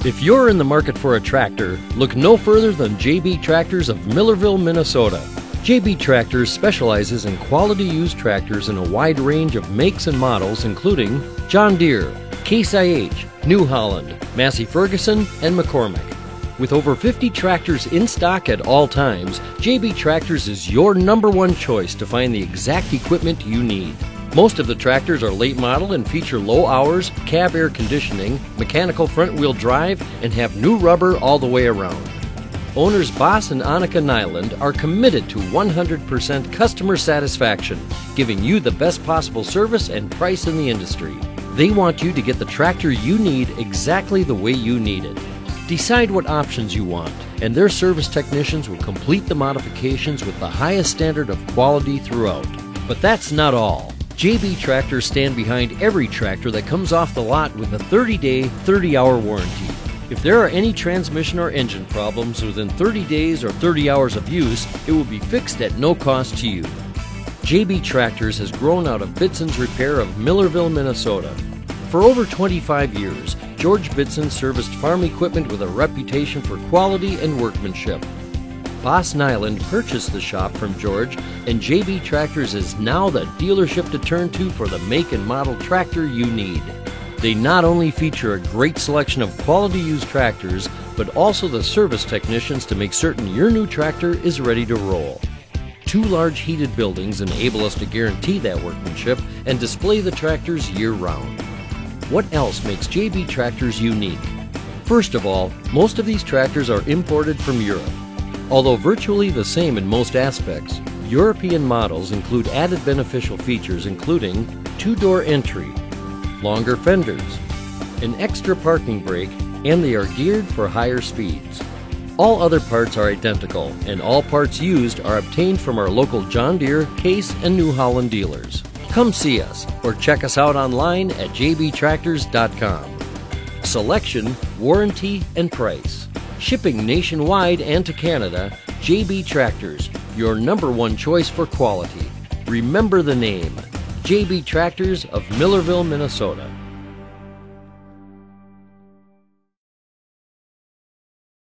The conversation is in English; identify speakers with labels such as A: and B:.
A: If you're in the market for a tractor, look no further than JB Tractors of Millerville, Minnesota. JB Tractors specializes in quality used tractors in a wide range of makes and models, including John Deere, Case IH, New Holland, Massey Ferguson, and McCormick. With over 50 tractors in stock at all times, JB Tractors is your #1 choice to find the exact equipment you need. Most of the tractors are late model and feature low hours, cab air conditioning, mechanical front wheel drive, and have new rubber all the way around. Owners Boss and Annika Nyland are committed to 100% customer satisfaction, giving you the best possible service and price in the industry. They want you to get the tractor you need exactly the way you need it. Decide what options you want, and their service technicians will complete the modifications with the highest standard of quality throughout. But that's not all. JB Tractors stand behind every tractor that comes off the lot with a 30-day, 30-hour warranty. If there are any transmission or engine problems within 30 days or 30 hours of use, it will be fixed at no cost to you. JB Tractors has grown out of Bitson's Repair of Millerville, Minnesota. For over 25 years, George Bitson serviced farm equipment with a reputation for quality and workmanship. Boss Nyland purchased the shop from George, and JB Tractors is now the dealership to turn to for the make and model tractor you need. They not only feature a great selection of quality used tractors, but also the service technicians to make certain your new tractor is ready to roll. 2 large heated buildings enable us to guarantee that workmanship and display the tractors year-round. What else makes JB Tractors unique? First of all, most of these tractors are imported from Europe. Although virtually the same in most aspects, European models include added beneficial features including 2-door entry, longer fenders, an extra parking brake, and they are geared for higher speeds. All other parts are identical, and all parts used are obtained from our local John Deere, Case, and New Holland dealers. Come see us or check us out online at jbtractors.com. Selection, warranty, and price. Shipping nationwide and to Canada, JB Tractors, your #1 choice for quality. Remember the name, JB Tractors of Millerville, Minnesota.